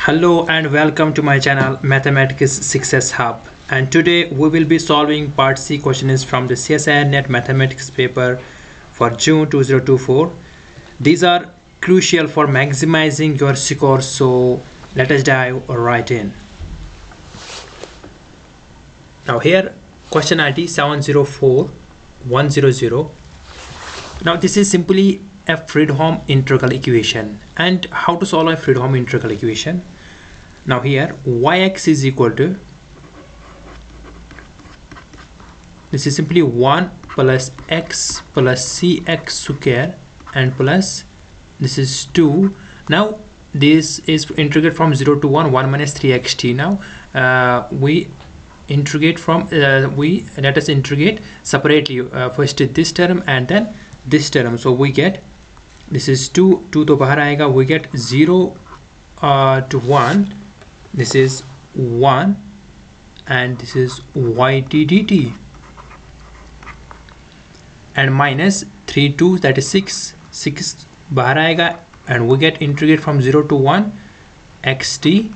Hello and welcome to my channel Mathematics Success Hub, and today we will be solving part C questions from the CSIR NET Mathematics paper for June 2024. These are crucial for maximizing your score, so let us dive right in. Now here question ID 704100. Now this is simply a Fredholm integral equation. And how to solve a Fredholm integral equation? Now here yx is equal to, this is simply 1 plus x plus cx square and plus this is 2. Now this is integrate from 0 to 1 minus 3xt. Now we integrate from let us integrate separately, first this term and then this term. So we get, this is 2 to bahar aayega, we get 0 to 1, this is 1 and this is yt dt, and minus 3 2, that is 6 bahar aayega, and we get integrate from 0 to 1 xt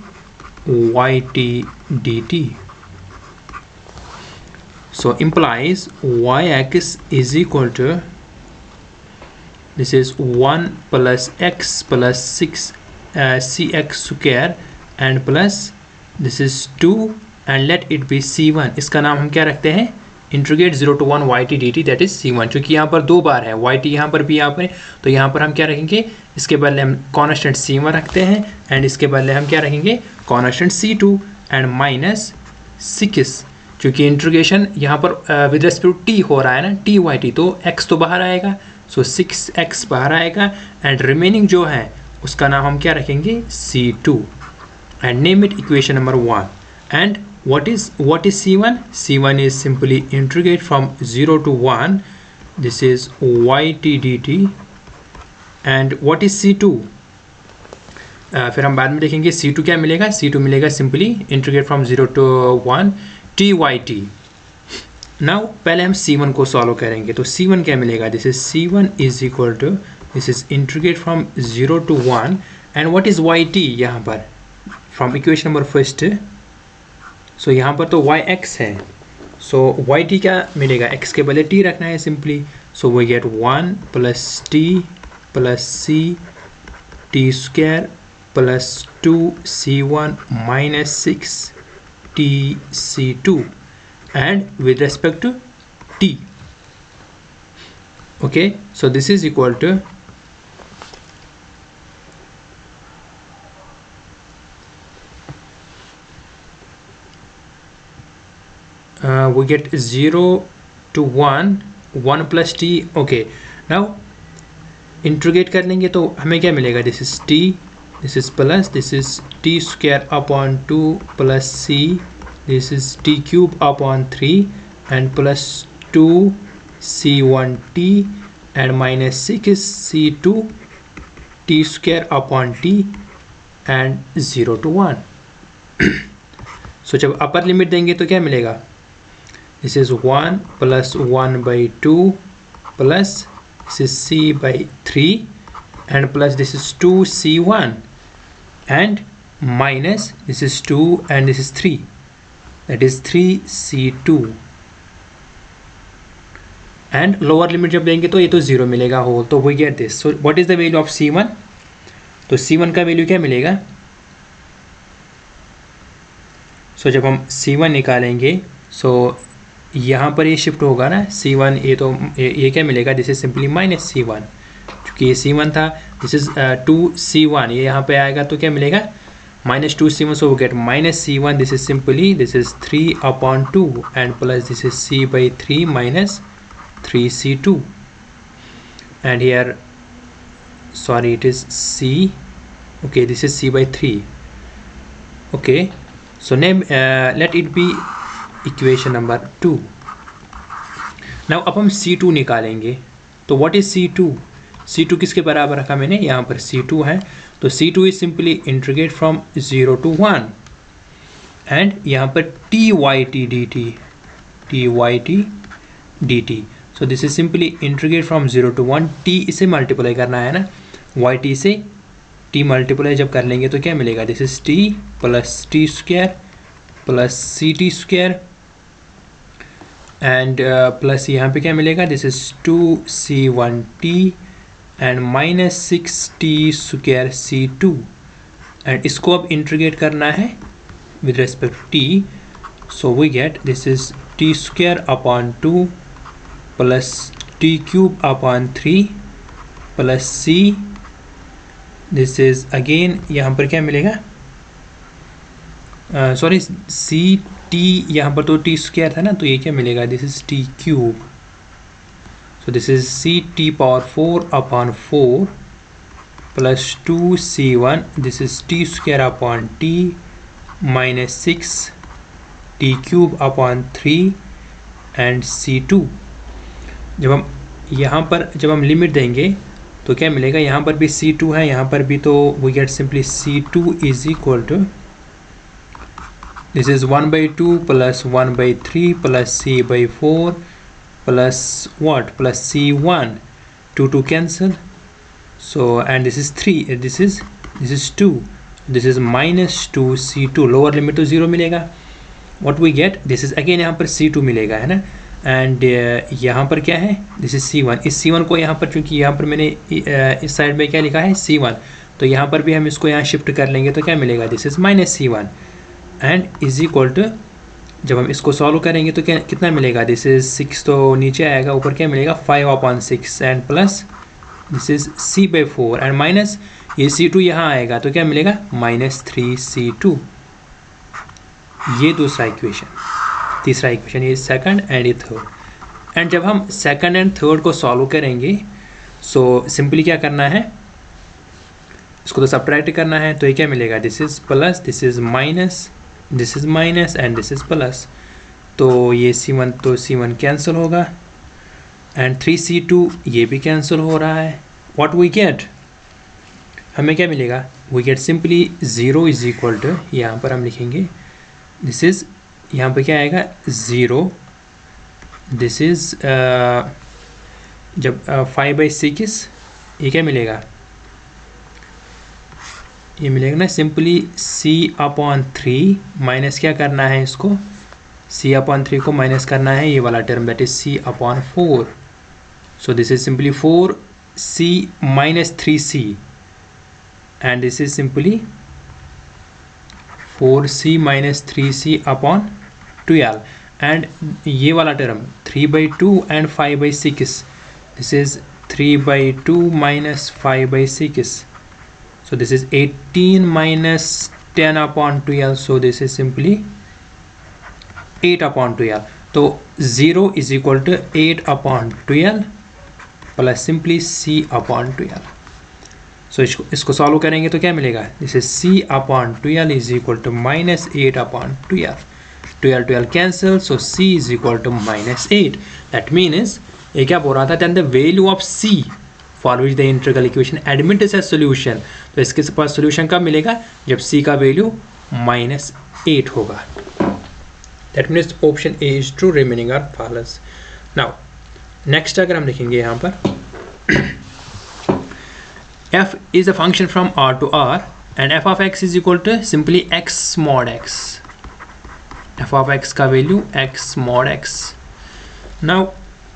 yt dt. So implies yx is equal to, this is 1 plus x plus 6 cx square and plus this is 2 and let it be c1. इसका नाम हम क्या रखते हैं, integrate 0 to 1 yt dt, that is c1. क्योंकि यहाँ पर दो बार है yt, यहाँ पर भी यहाँ पर, तो यहाँ पर हम क्या रखेंगे, इसके बदले हम कॉन्स्टेंट c1 रखते हैं एंड इसके बदले हम क्या रखेंगे, कॉन्स्टेंट c2 एंड माइनस 6. क्योंकि इंटीग्रेशन यहाँ पर विद रेस्पेक्ट टू t हो रहा है ना, t yt, तो x तो बाहर आएगा, सो 6x बाहर आएगा एंड रिमेनिंग जो है उसका नाम हम क्या रखेंगे, c2, and name it equation number 1. And what is c1? c1 is simply integrate from 0 to 1, this is yt dt. and what is c2? फिर हम बाद में देखेंगे c2 क्या मिलेगा. c2 मिलेगा simply integrate from 0 to 1 tyt. Now पहले हम c1 को सॉल्व करेंगे, तो c1 क्या मिलेगा, this is c1 is equal to, this is integrate from 0 to 1 and what is yt यहाँ पर from equation number first. So यहाँ पर तो yx है, सो yt क्या मिलेगा, x के बदले t रखना है simply. So we get 1 plus t plus c t square plus 2c1 minus 6 t c2 and with respect to t. Okay, so this is equal to, we get 0 to 1 plus t. Okay, now interrogate कर लेंगे तो हमें क्या मिलेगा, this is t, this is plus, this is t square upon 2 plus c, this is t cube upon 3 and plus 2 c1t and minus 6 c2 t square upon t and 0 to 1. So जब upper limit देंगे तो क्या मिलेगा, this is 1 plus 1 by 2 plus this is c by 3 and plus this is 2 c1 and minus this is 2 and this is 3, that is 3c2 and lower limit जब देंगे तो ये तो 0 मिलेगा होल. तो we get this. So what is the value of c1? तो c1 का value क्या मिलेगा, सो जब हम c1 निकालेंगे, सो यहाँ पर ये शिफ्ट होगा ना c1, ये तो ये क्या मिलेगा, this is simply minus c1, क्योंकि ये c1 था, दिस इज 2c1, ये यहाँ पे आएगा तो क्या मिलेगा, minus 2c1, so we get minus c1, this is simply, this is 3 upon 2 and plus this is c by 3 minus 3c2 and here, sorry, it is c, okay, this is c by 3. Okay, so name let it be equation number 2. now अब हम c2 निकालेंगे, तो what is c2? c2 किसके बराबर रखा मैंने, यहाँ पर c2 है, तो c2 is simply integrate from 0 to 1 and यहाँ पर tyt dt. So this is simply integrate from 0 to 1, t इसे मल्टीप्लाई करना है ना, yt से टी मल्टीप्लाई जब कर लेंगे तो क्या मिलेगा, this is T plus T square plus C T square and plus यहाँ पे क्या मिलेगा, this is 2c1t and minus 6t square c2 and इसको अब इंटीग्रेट करना है with respect to T. So we get this is T square upon 2 plus T cube upon 3 plus C, this is again यहाँ पर क्या मिलेगा, sorry C T, यहाँ पर तो टी स्क्वायर था ना, तो ये क्या मिलेगा, this is T cube. So this is C T power 4 upon 4 plus 2c1, this is T square upon T minus 6 T cube upon 3 and c2. जब हम यहाँ पर जब हम लिमिट देंगे तो क्या मिलेगा, यहाँ पर भी c2 है, यहाँ पर भी, तो we get simply c2 is equal to this is 1/2 plus 1/3 plus c/4 plus what plus c1, 2 cancel. So and this is 3, this is 2, this is minus 2 c2, lower limit तो 0 मिलेगा. What we get, this is again यहाँ पर c2 मिलेगा, है ना, and यहाँ पर क्या है, दिस इज c1. इस c1 को यहाँ पर, चूँकि यहाँ पर मैंने इस साइड में क्या लिखा है c1, तो यहाँ पर भी हम इसको यहाँ शिफ्ट कर लेंगे तो क्या मिलेगा, this is minus c1 and is equal to, जब हम इसको सॉल्व करेंगे तो क्या कितना मिलेगा, दिस इज 6 तो नीचे आएगा, ऊपर क्या मिलेगा 5/6 and plus this is c/4 and minus ये c2 यहाँ आएगा तो क्या मिलेगा माइनस 3c2. ये दूसरा इक्वेशन. तीसरा इक्वेशन ये सेकंड एंड ये थर्ड. एंड जब हम सेकंड एंड थर्ड को सॉल्व करेंगे सो सिंपली क्या करना है, इसको तो सब्ट्रैक्ट करना है, तो ये क्या मिलेगा, this is plus, this is minus, this is minus and this is plus. तो ये c1 तो c1 कैंसिल होगा एंड 3c2 ये भी कैंसिल हो रहा है. व्हाट वी गेट, हमें क्या मिलेगा, we get simply 0 is equal to, यहाँ पर हम लिखेंगे दिस इज, यहाँ पर क्या आएगा 0, दिस इज जब 5/6 ये क्या मिलेगा, ये मिलेगा ना सिंपली c/3 माइनस क्या करना है इसको, c/3 को माइनस करना है ये वाला term, that is c/4. So this is simply 4c minus 3c and this is simply 4c minus 3c upon 12 and ये वाला term 3/2 and 5/6, this is 3/2 minus 5/6. So this is 18 minus 10 upon 12. So this is simply 8 upon 12. तो 0 is equal to 8 upon 12 plus simply c upon 12. So इसको solve करेंगे तो क्या मिलेगा, this is c upon 12 is equal to minus 8 upon 12. 12 cancel, so c is equal to minus 8. That means ये क्या बोल रहा था, then the value of c for which the integral equation admit as a solution. तो इसके पास solution कब मिलेगा, जब c का वैल्यू -8 होगा. That means option A is true, remaining are false. Now next अगर हम देखेंगे यहाँ पर f is a function from R to R and f of x is equal to simply x mod x. f of x का value x mod x. Now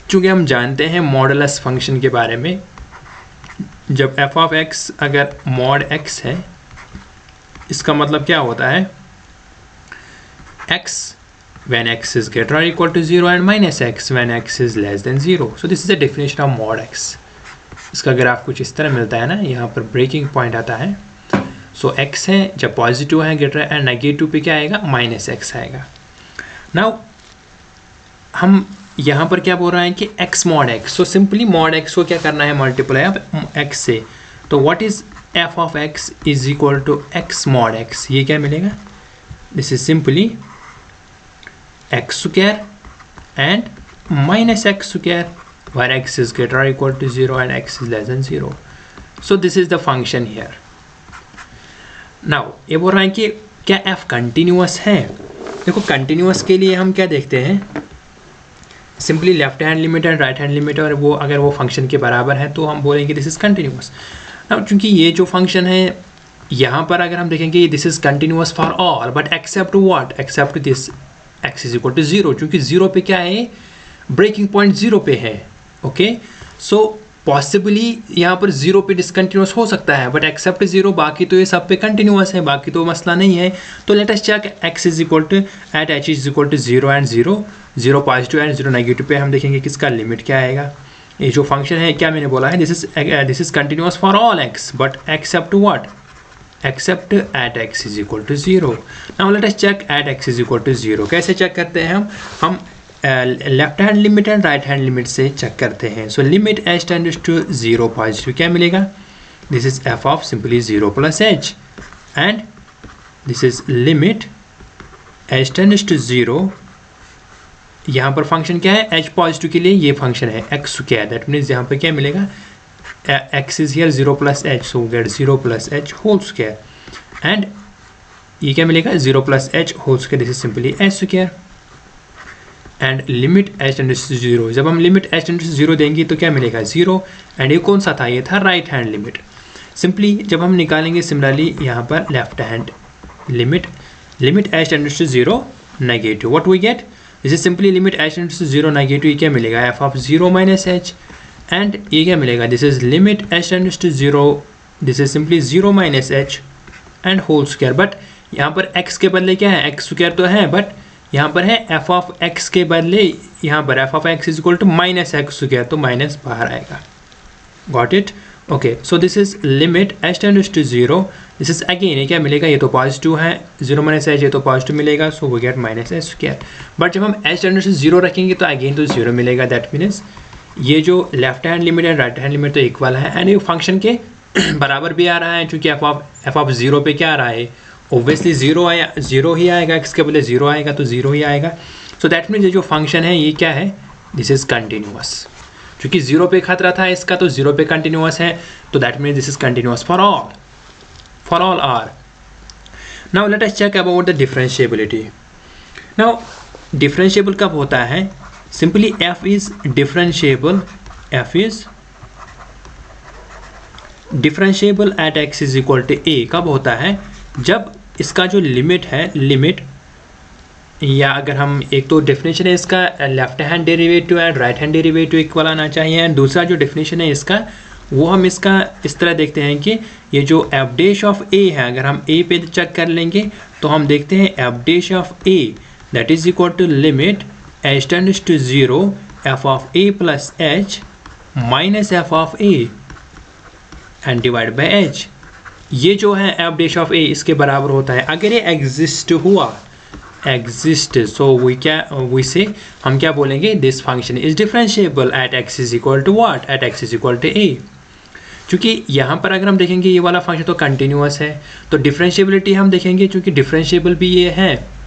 चूँकि हम जानते हैं मॉडुलस फंक्शन के बारे में, जब f of x अगर mod x है इसका मतलब क्या होता है, x when x is greater or equal to 0 and minus x when x is less than 0. So this is the definition of mod x. इसका ग्राफ कुछ इस तरह मिलता है ना, यहाँ पर ब्रेकिंग पॉइंट आता है. सो x है जब पॉजिटिव है ग्रेटर एंड नेगेटिव पे क्या आएगा, माइनस x आएगा. नाउ हम यहाँ पर क्या बोल रहा है कि x mod x. So simply mod x को क्या करना है, मल्टीप्लाई ऑफ x से. तो what is f of x is equal to x mod x. ये क्या मिलेगा, this is simply x square and minus x square where x is greater or equal to 0 and x is less than 0. So this is the function here. Now ये बोल रहा है कि क्या f continuous है. देखो कंटिन्यूअस के लिए हम क्या देखते हैं, simply left hand limit and right hand limit, और वो अगर वो फंक्शन के बराबर है तो हम बोलेंगे दिस इज कंटिन्यूअस. अब चूंकि ये जो फंक्शन है यहाँ पर अगर हम देखेंगे this is continuous for all but except what, except this x is equal to 0, क्योंकि 0 पे क्या है, ब्रेकिंग पॉइंट 0 पे है। ओके, सो पॉसिबली यहाँ पर 0 पे डिसकंटिन्यूअस हो सकता है बट एक्सेप्ट 0, बाकी तो ये सब पे कंटिन्यूअस है, बाकी तो मसला नहीं है। तो let us check x is equal to at h is equal to 0 and 0, 0 positive and 0 negative पे हम देखेंगे किसका लिमिट क्या आएगा। ये जो फंक्शन है क्या मैंने बोला है, this is continuous for all x but except what, except at x is equal to 0। Now let us check at x is equal to 0। कैसे चेक करते हैं हम left hand limit and right hand limit से check करते हैं। So limit h tends to 0 positive क्या मिलेगा, this is f of simply 0 plus h and this is limit h tends to 0, यहाँ पर फंक्शन क्या है, h पॉजिटिव के लिए ये फंक्शन है x स्क्वायर, दैट मीन्स यहाँ पर क्या मिलेगा, x is here 0 plus h, so we get 0 plus h whole square and ये क्या मिलेगा 0 plus h whole square, this is simply h square and limit h tends to 0। जब हम limit h tends to 0 देंगे तो क्या मिलेगा 0 and ये कौन सा था, ये था राइट हैंड लिमिट। सिंपली जब हम निकालेंगे सिमिलरली यहाँ पर left hand limit, limit h tends to 0 negative, what we get, this is simply limit h tends to 0 negative, ये क्या मिलेगा f of 0 minus h and ये क्या मिलेगा, this is limit h tends to 0, this is simply 0 minus h and whole square. But यहाँ पर x के बदले क्या है, x स्क्वायर तो है बट यहाँ पर है f ऑफ x के बदले यहाँ पर f of x is equal to minus x square, तो माइनस बाहर आएगा। Got it, okay. So this is limit h tends to 0, this is again ये क्या मिलेगा, ये तो पॉजिटिव है 0 माइनस h, ये तो पॉजिटिव मिलेगा, so we get minus h square. But जब हम h टेंड्स टू 0 रखेंगे तो अगेन तो 0 मिलेगा, दैट मीन्स ये जो लेफ्ट हैंड लिमिट है राइट हैंड लिमिट तो इक्वल है एंड ये फंक्शन के बराबर भी आ रहा है, क्योंकि f ऑफ 0 पे क्या आ रहा है, ओब्वियसली 0 ही आएगा, x के बदले 0 आएगा तो 0 ही आएगा। सो दैट मीन्स ये जो फंक्शन है ये क्या है, दिस इज कंटिन्यूअस, क्योंकि 0 पे खतरा था इसका तो 0 पे कंटिन्यूअस है, तो that means this is continuous for all r। Now let us check about the differentiability. Now differentiable कब होता है, simply f is differentiable at x is equal to a कब होता है, जब इसका जो लिमिट है, लिमिट या अगर हम एक तो डेफिनेशन है इसका left hand derivative and right hand derivative equal आना चाहिए एंड दूसरा जो डेफिनेशन है इसका वो हम इसका इस तरह देखते हैं कि ये जो एफ डैश ऑफ ए है, अगर हम ए पे चेक कर लेंगे तो हम देखते हैं F dash of A that is equal to limit h tends to 0 f of a plus h minus f of a and divide by h। ये जो है f dash of a इसके बराबर होता है अगर ये एग्जिस्ट हुआ, एग्जिस्ट, सो वी से हम क्या बोलेंगे, this function is differentiable at x is equal to what, at x is equal to a। क्योंकि यहाँ पर अगर हम देखेंगे ये वाला फंक्शन तो कंटिन्यूअस है, तो डिफरेंशिएबिलिटी हम देखेंगे क्योंकि डिफरेंशिएबल भी ये है,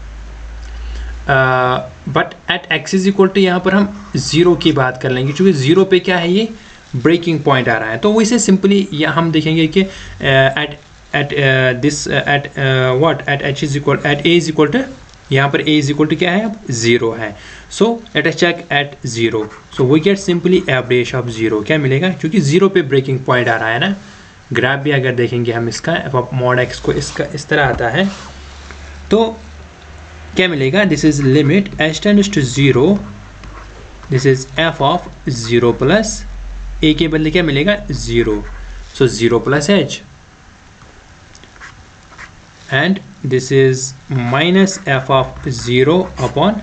but at x is equal to यहाँ पर हम 0 की बात कर लेंगे, क्योंकि 0 पे क्या है, ये ब्रेकिंग पॉइंट आ रहा है। तो वैसे सिंपली यहाँ हम देखेंगे कि at h is equal at a is equal to, यहाँ पर a इज इक्वल टू क्या है, अब 0 है। So let us check at 0, so we get simply f dash of 0 क्या मिलेगा, क्योंकि 0 पे ब्रेकिंग पॉइंट आ रहा है ना। ग्राफ भी अगर देखेंगे हम इसका f ऑफ मॉड x को इसका इस तरह आता है तो क्या मिलेगा, this is limit h tends to 0, this is f of 0 plus a के बदले क्या मिलेगा 0, so 0 plus h and this is minus f of 0 upon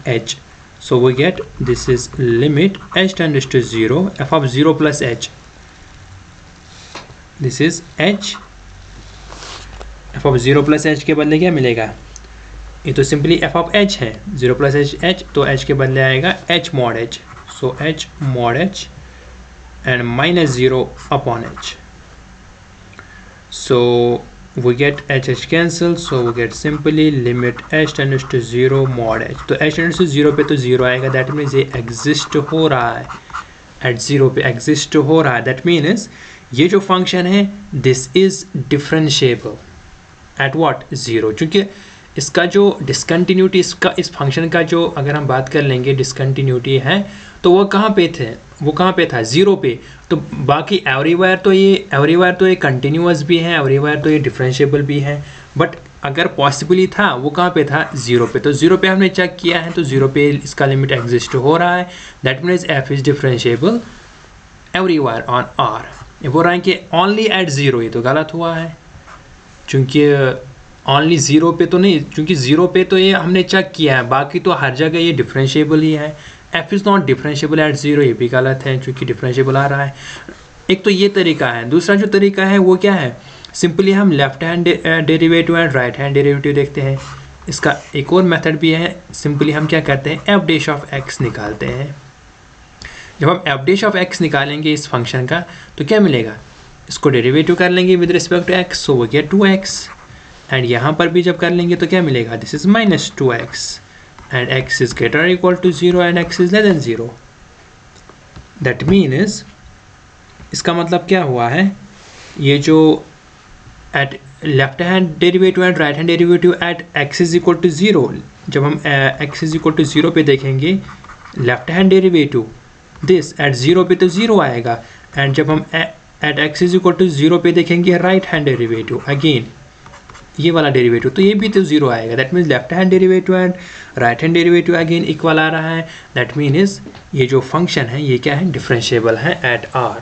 h, so we get this is limit h tends to 0 f of 0 plus h, this is h, f of 0 plus h के बदले क्या मिलेगा, ये तो simply f of h है, 0 plus h, तो h के बदले आएगा h mod h, so h mod h and minus 0 upon h, so we get h cancel, so we get simply limit h tends to 0 mod h। तो h tends to 0 पे तो 0 आएगा, that means ये exist हो रहा है, eight 0 पे exist हो रहा है, दैट मीन्स ये जो फंक्शन है this is differentiable at what 0, क्योंकि इसका जो डिसकंटिन्यूटी, इसका इस फंक्शन का जो अगर हम बात कर लेंगे डिसकंटिन्यूटी है तो वो कहाँ पे थे, वो कहाँ पे था, 0 पे। तो बाकी एवरीवेयर तो ये कंटिन्यूअस भी है, एवरीवेयर तो ये डिफरेंशिएबल भी है, बट अगर पॉसिबली था वो कहाँ पे था, 0 पे। तो 0 पे हमने चेक किया है, तो 0 पे इसका लिमिट एग्जिस्ट हो रहा है, that means F is differentiable everywhere on R. ये बोल रहा है कि ओनली एट 0, ये तो गलत हुआ है, क्योंकि ओनली 0 पे तो नहीं, क्योंकि 0 पे तो ये हमने चेक किया है, बाकी तो हर जगह ये डिफरेंशिएबल ही है। F is not differentiable eight 0, ये भी गलत है, क्योंकि डिफरेंशिएबल आ रहा है। एक तो ये तरीका है। दूसरा जो तरीका है वो क्या है, सिंपली हम left hand derivative and right hand derivative देखते हैं। इसका एक और मेथड भी है, सिंपली हम क्या करते हैं, एफ डैश ऑफ एक्स निकालते हैं। जब हम एफ डैश ऑफ एक्स निकालेंगे इस फंक्शन का, तो क्या मिलेगा, इसको डेरिवेटिव कर लेंगे विद रिस्पेक्ट टू एक्स, सो वो क्या 2x, एंड यहाँ पर भी जब कर लेंगे तो क्या मिलेगा, this is -2x, and x is greater equal to 0 and x is less than 0। That means इसका मतलब क्या हुआ है, ये जो at left hand derivative and right hand derivative at x is equal to 0, जब हम x इज इक्वल टू 0 पे देखेंगे left hand derivative this at 0 पे तो 0 आएगा, एंड जब हम at x is equal to 0 पे देखेंगे राइट हैंड डेरिवेटिव अगेन ये वाला डेरिवेटिव, तो ये भी तो 0 आएगा। That means left hand derivative and right hand derivative again equal आ रहा है। दैट मीन्स ये जो फंक्शन है ये क्या है, डिफरेंशिएबल है at r।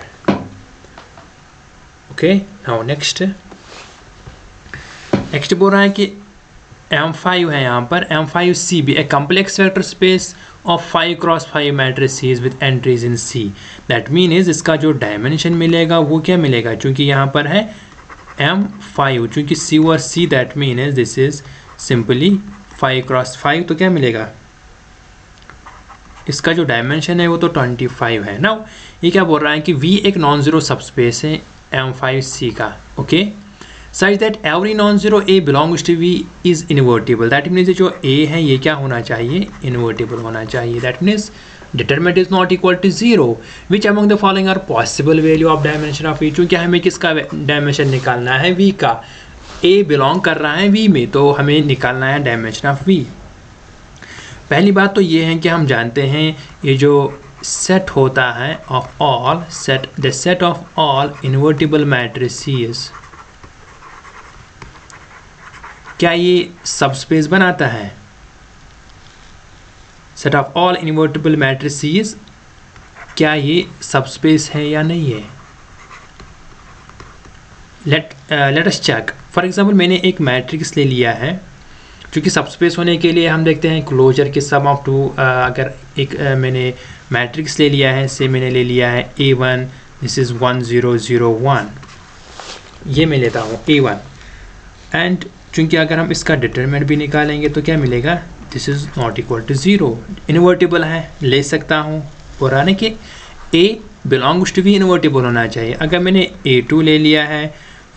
Okay, now next बोल रहा है कि M5 है यहाँ पर, M5C भी ए complex vector space of 5 cross 5 matrices with entries in C। That means इसका जो डायमेंशन मिलेगा वो क्या मिलेगा, क्योंकि यहाँ पर है M5, चूँकि C और C, that means this is simply 5 cross 5, तो क्या मिलेगा, इसका जो डायमेंशन है वो तो 25 है। नाउ ये क्या बोल रहा है कि V एक नॉन ज़ीरो सबस्पेस है M5C का, okay, such that every non-zero A belongs to V is invertible। That means जो A है ये क्या होना चाहिए, invertible होना चाहिए। That means determinant is not equal to 0। Which among the following are possible value of dimension of V? चूँकि हमें किसका डायमेंशन निकालना है, V का। A बिलोंग कर रहा है V में, तो हमें निकालना है डायमेंशन ऑफ V। पहली बात तो ये है कि हम जानते हैं ये जो सेट होता है of all set, the set of all invertible matrices, क्या ये सबस्पेस बनाता है, set of all invertible matrices क्या ये सबस्पेस है या नहीं है। Let us check. For example मैंने एक मैट्रिक्स ले लिया है, क्योंकि सबस्पेस होने के लिए हम देखते हैं क्लोजर के सम ऑफ टू। अगर एक मैंने मैट्रिक्स ले लिया है, से मैंने ले लिया है A1, दिस इज़ 1 0 0 1, ये मैं लेता हूँ A1, एंड चूँकि अगर हम इसका डिटरमिनेंट भी निकालेंगे तो क्या मिलेगा, this is not equal to 0, invertible है, ले सकता हूँ। पुराने के A बिलोंग्स टू भी इन्वर्टिबल होना चाहिए। अगर मैंने A2 ले लिया है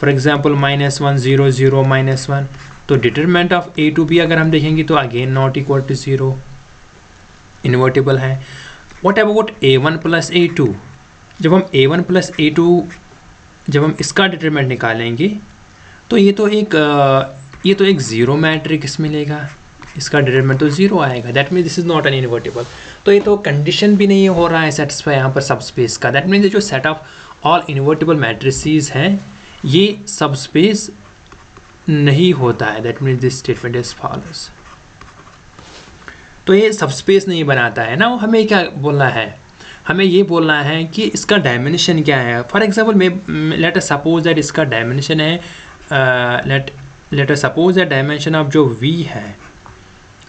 फॉर एग्जांपल -1 0 0 -1, तो डिटरमिनेंट ऑफ A2 भी अगर हम देखेंगे तो again not equal to 0, invertible है। What about A1 plus A2, जब हम A1 प्लस A2 जब हम इसका डिटरमिनेंट निकालेंगे तो ये तो एक ज़ीरो मैट्रिक्स मिलेगा, इसका डिटरमिनेंट तो 0 आएगा। That means this is not an invertible. तो ये तो कंडीशन भी नहीं हो रहा है सेटिस्फाई यहाँ पर सबस्पेस का। दैट मीन्स जो set of all invertible matrices हैं ये सबस्पेस नहीं होता है। That means this statement is false. तो ये सबस्पेस नहीं बनाता है ना। हमें क्या बोलना है, हमें ये बोलना है कि इसका डायमेंशन क्या है। For example let us suppose that इसका डायमेंशन है let us suppose that dimension of जो V है,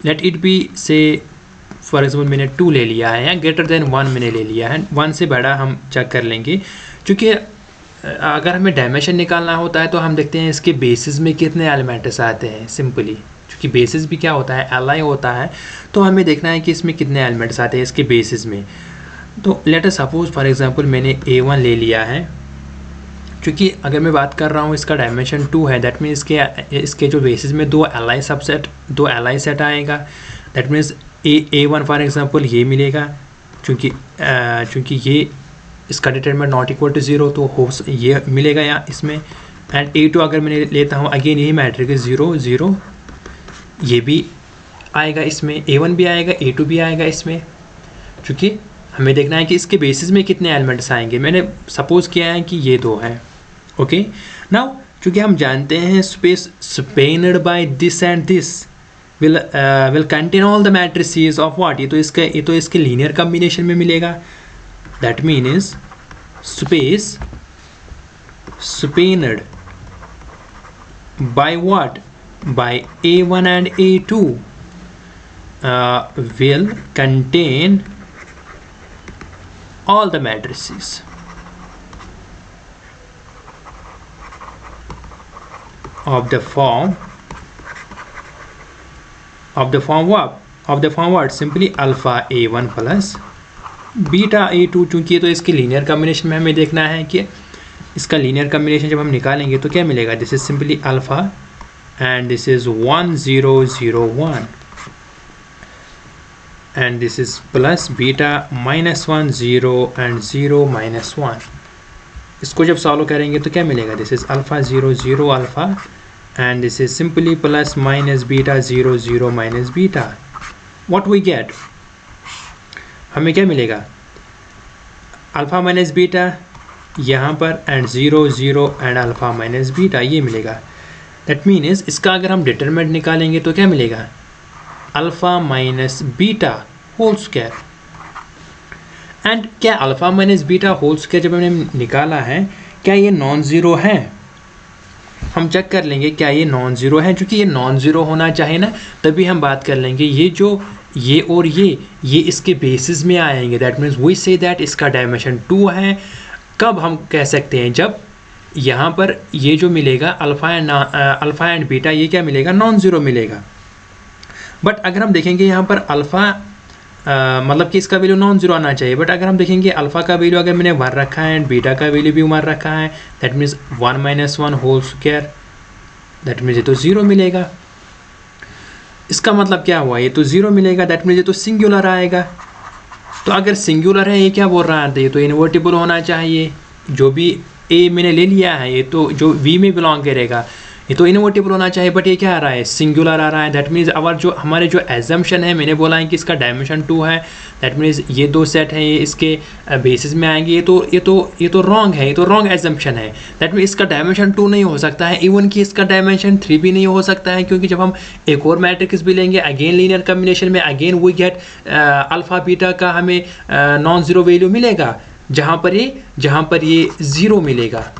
लेट इट बी से फॉर एग्जांपल मैंने 2 ले लिया है या ग्रेटर देन 1 मैंने ले लिया है, 1 से बड़ा हम चेक कर लेंगे। क्योंकि अगर हमें डायमेंशन निकालना होता है तो हम देखते हैं इसके बेसिस में कितने एलिमेंट्स आते हैं सिंपली, क्योंकि बेसिस भी क्या होता है, Li होता है। तो हमें देखना है कि इसमें कितने एलिमेंट्स आते हैं इसके बेसिस में। तो let us suppose for example मैंने A1 ले लिया है, क्योंकि अगर मैं बात कर रहा हूँ इसका डायमेंशन 2 है, दैट मीन्स इसके जो बेसिस में 2 Li सेट आएगा। That means A1 for example ये मिलेगा, क्योंकि ये इसका डिटरमिनेंट नॉट इक्वल टू 0, तो ये मिलेगा यहाँ इसमें। एंड A2 अगर मैंने लेता हूँ अगेन यही मैट्रिक्स 0 0, ये भी आएगा इसमें, A1 भी आएगा A2 भी आएगा इसमें, क्योंकि हमें देखना है कि इसके बेसिस में कितने एलिमेंट्स आएंगे। मैंने सपोज किया है कि ये 2 हैं। ओके, नाउ चूँकि हम जानते हैं space spanned by this and this will contain all the matrices of what, ये तो इसके लीनियर कम्बिनेशन में मिलेगा। That means space spend by what, by A1 and A2 will contain all the matrices of the form what, simply alpha A1 plus beta A2। चूंकि ये तो इसके linear combination में हमें देखना है कि इसका लीनियर कम्बिनेशन जब हम निकालेंगे तो क्या मिलेगा। This is simply alpha and this is 1 0 0 1 and this is plus beta -1 0 and 0 -1। इसको जब सॉल्व करेंगे तो क्या मिलेगा। This is alpha 0 0 alpha and this is simply plus minus beta 0 0 minus beta. What we get, हमें क्या मिलेगा, अल्फा माइनस बीटा यहाँ पर and 0 0 and alpha minus beta, ये मिलेगा। दैट मीन्स इसका अगर हम डिटरमिनेंट निकालेंगे तो क्या मिलेगा, alpha minus beta whole square. And क्या alpha minus beta whole square जब हमने निकाला है, क्या ये नॉन ज़ीरो है। हम चेक कर लेंगे क्या ये नॉन ज़ीरो है। क्योंकि ये नॉन ज़ीरो होना चाहिए ना, तभी हम बात कर लेंगे। ये और ये इसके बेसिस में आएंगे। That means we say that इसका डायमेंशन 2 है। कब हम कह सकते हैं, जब यहाँ पर ये जो मिलेगा अल्फ़ा एंड बीटा, ये क्या मिलेगा, नॉन ज़ीरो मिलेगा। बट अगर हम देखेंगे यहाँ पर अल्फ़ा मतलब कि इसका वैल्यू नॉन ज़ीरो आना चाहिए। बट अगर हम देखेंगे अल्फ़ा का वैल्यू अगर मैंने 1 रखा है एंड बीटा का वैल्यू भी 1 रखा है, that means 1 - 1 whole square, that means ये तो ज़ीरो मिलेगा। इसका मतलब क्या हुआ, ये तो ज़ीरो मिलेगा। दैट मीन्स ये तो सिंगुलर आएगा। तो अगर सिंगुलर है, ये क्या बोल रहा है, ये तो इन्वर्टिबल होना चाहिए। जो भी ए मैंने ले लिया है, ये तो जो वी में बिलोंग करेगा, ये तो इन्वर्टिबल होना चाहिए। बट ये क्या आ रहा है, सिंगुलर आ रहा है। दैट मीन्स अवर जो हमारे जो एजम्पशन है, मैंने बोला है कि इसका डायमेंशन 2 है। दैट मीन्स ये 2 सेट हैं, ये इसके बेसिस में आएंगे। ये तो रॉन्ग है, ये तो रॉन्ग एजम्पशन है। दैट मीन्स इसका डायमेंशन 2 नहीं हो सकता है। इवन कि इसका डायमेंशन 3 भी नहीं हो सकता है। क्योंकि जब हम एक और मैट्रिक्स भी लेंगे, अगेन लीनियर कम्बिनेशन में, again we get alpha beta का हमें नॉन ज़ीरो वैल्यू मिलेगा, जहाँ पर ये ज़ीरो मिलेगा,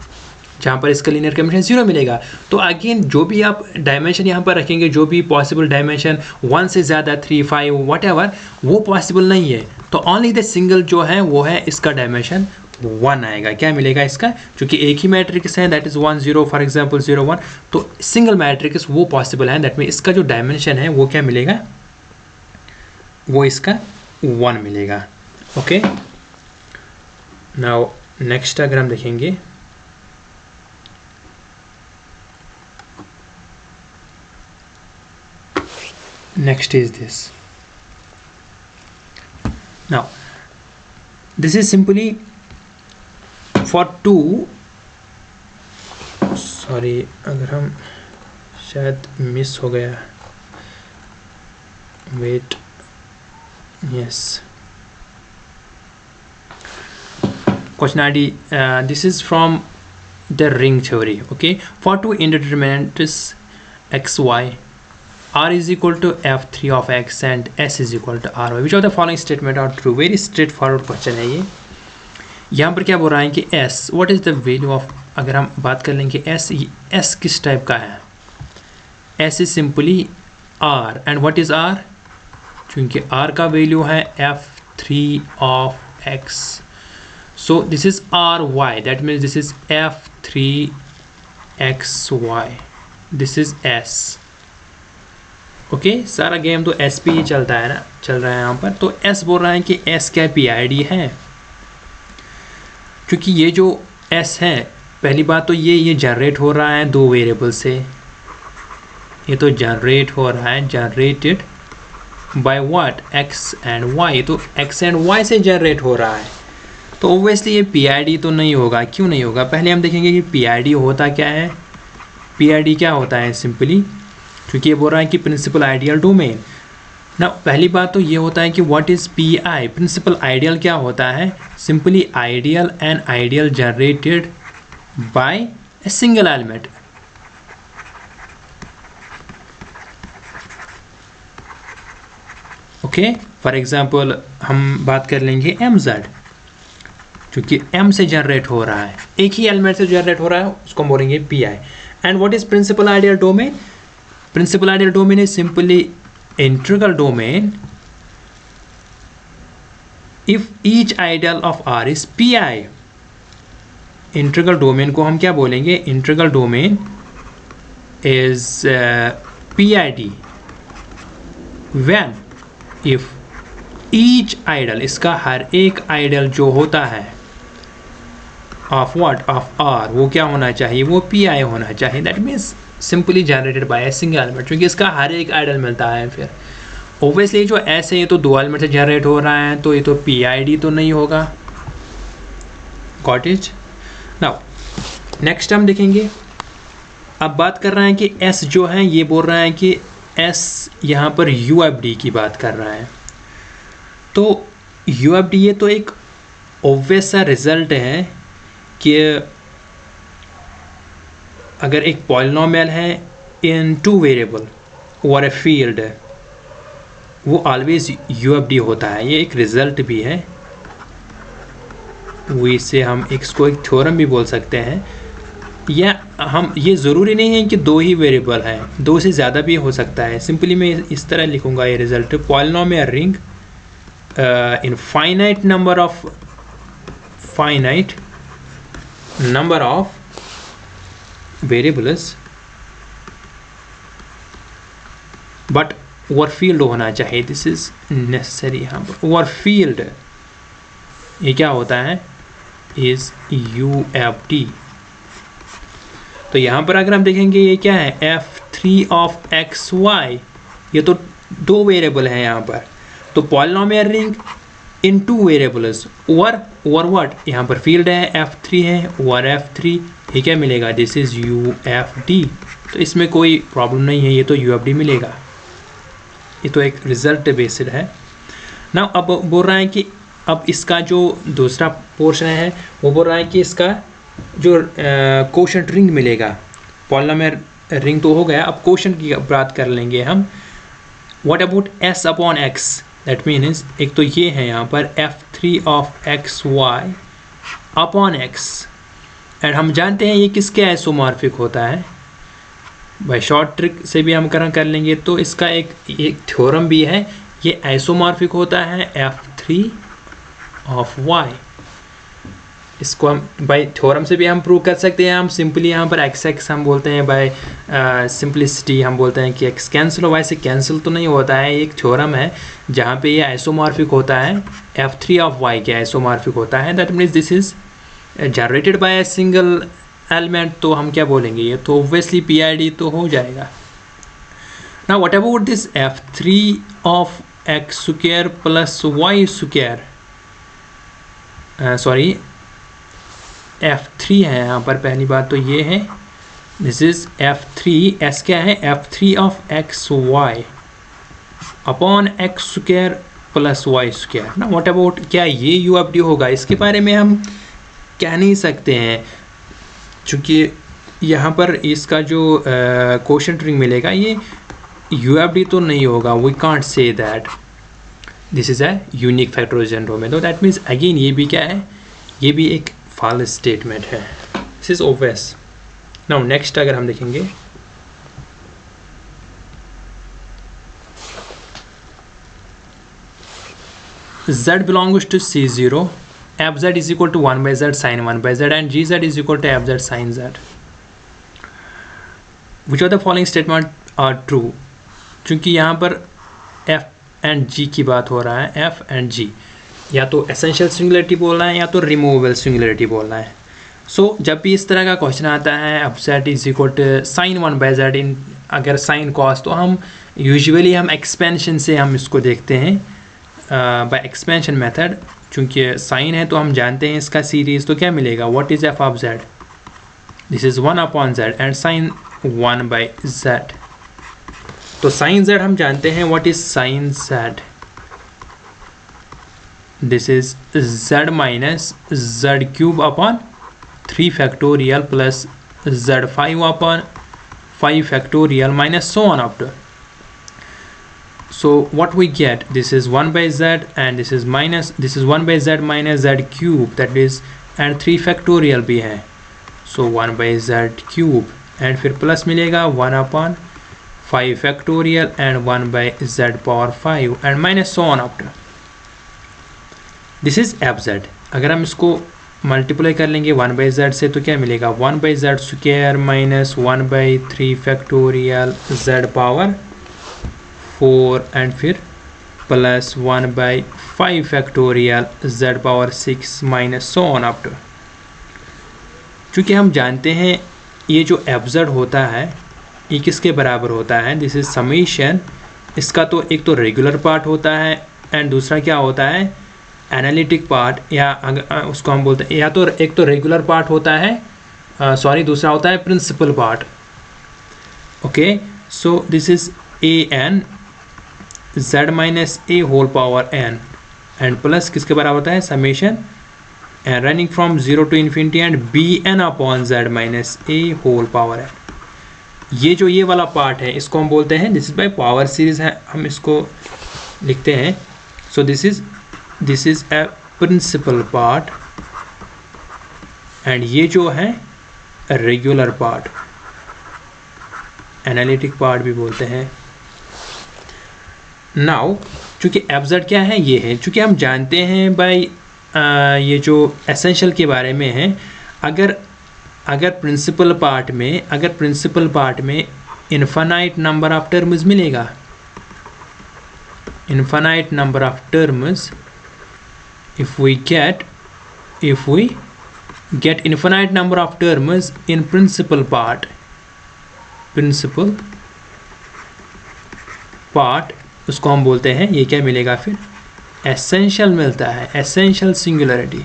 जहाँ पर इसका लीनियर कम्बिनेशन 0 मिलेगा। तो अगेन जो भी आप डायमेंशन यहाँ पर रखेंगे, जो भी पॉसिबल डायमेंशन 1 से ज़्यादा 3 5 व्हाटएवर, वो पॉसिबल नहीं है। तो ओनली द सिंगल जो है वो है इसका डायमेंशन 1 आएगा। क्या मिलेगा इसका, क्योंकि एक ही मैट्रिक्स है, दैट इज़ 1 0 फॉर एग्जाम्पल 0 1, तो सिंगल मैट्रिक्स वो पॉसिबल है। दैट मीन इसका जो डायमेंशन है वो क्या मिलेगा, वो इसका 1 मिलेगा। ओके, नाउ नेक्स्ट अगर हम देखेंगे, next is this. Now this is simply for 2, sorry अगर हम शायद मिस हो गया, wait, yes, question ID, this is from the ring theory. Okay, for 2 indeterminates x y, r is equal to f3 of x and s is equal to ry, which of the following statement are true? Very straightforward question है ये। यहाँ पर क्या बोल रहा है कि s, what is the value of, अगर हम बात कर लेंगे s किस टाइप का है, s is simply r and what is r, क्योंकि r का वैल्यू है f3 of x, so this is ry, that means this is f3 xy, this is s। Okay, सारा गेम तो एस पे ही चल रहा है यहाँ पर। तो एस बोल रहा है कि एस क्या पीआईडी है, क्योंकि ये जो एस है, पहली बात तो ये जनरेट हो रहा है 2 वेरिएबल से। ये तो जनरेट हो रहा है, generated by what, X and Y. तो एक्स एंड वाई से जनरेट हो रहा है, तो ओब्वियसली ये पीआईडी तो नहीं होगा। क्यों नहीं होगा, पहले हम देखेंगे कि पीआईडी होता क्या है। पीआईडी क्या होता है, सिंपली क्योंकि ये बोल रहा है कि प्रिंसिपल आइडियल डोमेन, ना पहली बात तो ये होता है कि what is P I, principal ideal क्या होता है, simply ideal and ideal generated by a single element. Okay, for example हम बात कर लेंगे एम जेड, क्योंकि एम से जनरेट हो रहा है, एक ही एलिमेंट से जनरेट हो रहा है, उसको हम बोलेंगे P I. And what is principal ideal domain, principal ideal domain is simply integral domain if each ideal of R is P I. Integral domain को हम क्या बोलेंगे, integral domain is P I D when if each ideal, इसका हर एक idol जो होता है ऑफ व्हाट, ऑफ आर, वो क्या होना चाहिए, वो पी आई होना चाहिए। That means simply generated by a single element, क्योंकि इसका हर एक आइडल मिलता है। फिर ओब्वियसली जो ऐसे ये तो दो एलिमेंट से जनरेट हो रहा है, तो ये तो पी आई डी तो नहीं होगा। Got it. नाउ नेक्स्ट हम देखेंगे, अब बात कर रहे हैं कि एस जो है, ये बोल रहा है कि एस यहाँ पर यू एफ डी की बात कर रहा है। तो यू एफ डी ये तो एक ऑब्वियस सा रिजल्ट है कि अगर एक पॉलिनोमियल है इन टू वेरिएबल और ए फील्ड है, वो ऑलवेज यू एफ डी होता है। ये एक रिजल्ट भी है, वो इसे हम इसको एक थ्योरम भी बोल सकते हैं। या हम, ये ज़रूरी नहीं है कि दो ही वेरिएबल हैं, दो से ज़्यादा भी हो सकता है। सिंपली मैं इस तरह लिखूँगा ये result, polynomial ring in finite number of variables, but over field होना चाहिए, दिस इज नेसेसरी। यहाँ पर ओवर फील्ड ये क्या होता है, इज यू एफ डी। तो यहाँ पर अगर हम देखेंगे ये क्या है, f3 ऑफ एक्स वाई, ये तो दो वेरिएबल हैं यहाँ पर। तो polynomial ring in two variables over what, यहाँ पर फील्ड है f3 है, ओवर f3, ये क्या मिलेगा, this is U F D. तो इसमें कोई प्रॉब्लम नहीं है, ये तो यू एफ डी मिलेगा, ये तो एक रिजल्ट बेस्ड है ना। अब बोल रहा है कि अब इसका जो दूसरा पोर्शन है, वो बोल रहा है कि इसका जो कोशेंट रिंग मिलेगा। पॉलिनोमियल रिंग तो हो गया, अब कोशेंट की बात कर लेंगे हम। What about s upon x, that means एक तो ये है यहाँ पर f3 of x Y upon x, and हम जानते हैं ये किसके आइसोमॉर्फिक होता है, भाई शॉर्ट ट्रिक से भी हम कर लेंगे। तो इसका एक थ्योरम भी है, ये आइसोमॉर्फिक होता है f3 ऑफ y। इसको हम बाय थ्योरम से भी हम प्रूव कर सकते हैं। हम सिंपली यहाँ पर x हम बोलते हैं, बाय सिंपलिसिटी हम बोलते हैं कि x कैंसिल हो, वैसे कैंसिल तो नहीं होता है, एक थ्योरम है जहाँ पे ये आइसोमॉर्फिक होता है, f3 ऑफ y के आइसोमॉर्फिक होता है। That means this is generated by a single element. तो हम क्या बोलेंगे, ये तो ऑब्वियसली पी आई डी तो हो जाएगा ना। What about this f3 of X square plus Y square, sorry f3 है यहाँ पर, पहली बात तो ये है, दिस इज f3, s क्या है, f3 of x Y upon X square plus Y square ना। व्हाट अबाउट, क्या ये यू एफ डी होगा, इसके बारे में हम कह नहीं सकते हैं, क्योंकि यहाँ पर इसका जो कोशेंट रिंग मिलेगा ये यू एफ डी तो नहीं होगा। We can't say that this is a unique factorization domain. तो दैट मीन्स अगेन ये भी क्या है, ये भी एक फॉल्स स्टेटमेंट है, this is obvious. Now next अगर हम देखेंगे, z belongs to C0, fz is equal to 1 by z sin 1 by z and gz is equal to fz sin z. Which of the following statement are true? क्योंकि यहाँ पर f and g की बात हो रहा है, f and g या तो एसेंशियल सिंगुलरिटी बोलना है या तो रिमूवेबल सिंगुलरिटी बोलना है। सो जब भी इस तरह का क्वेश्चन आता है, अब z is equal to sine 1 by z in, अगर साइन कॉस, तो हम यूजुअली हम एक्सपेंशन से हम इसको देखते हैं बाय एक्सपेंशन मेथड। चूँकि साइन है तो हम जानते हैं इसका सीरीज, तो क्या मिलेगा, what is f of z, this is 1 upon z and sine 1 by z। तो साइन z हम जानते हैं, what is sine z? This is z minus z cube upon 3 factorial plus z5 upon 5 factorial minus so on after. So what we get, this is 1 by z and this is 1 by z minus z cube, that is, and 3 factorial भी है, so 1 by z cube and फिर plus मिलेगा 1 upon 5 factorial and 1 by z power 5 and minus so on after. This is fz. अगर हम इसको multiply कर लेंगे 1 by Z से तो क्या मिलेगा, 1 by z square minus 1 by 3 factorial z power 4 and फिर plus 1 by 5 factorial z power 6 minus so on up to. चूँकि हम जानते हैं ये जो एफजेड होता है ये किसके बराबर होता है, दिस इज समेशन. इसका तो एक तो रेगुलर पार्ट होता है एंड दूसरा क्या होता है, एनालिटिक पार्ट, या उसको हम बोलते हैं, या तो एक तो रेगुलर पार्ट होता है, दूसरा होता है principal part. Okay, so this is A N Z minus A whole power N and plus किसके बराबर होता है, summation and running from 0 to infinity and B N upon Z minus A whole power N. ये जो ये वाला part है इसको हम बोलते हैं, this is by power series है, हम इसको लिखते हैं. So this is a principal part and ये जो है रेगुलर पार्ट, एनालिटिक पार्ट भी बोलते हैं. नाउ चूँकि एफजेड क्या है, ये है, चूँकि हम जानते हैं भाई ये जो एसेंशियल के बारे में है, अगर प्रिंसिपल पार्ट में इन्फिनाइट नंबर ऑफ टर्म्स मिलेगा, infinite number of terms, if we get infinite number of terms in principal part, उसको हम बोलते हैं, ये क्या मिलेगा फिर, एसेंशियल मिलता है, एसेंशियल सिंगुलरिटी.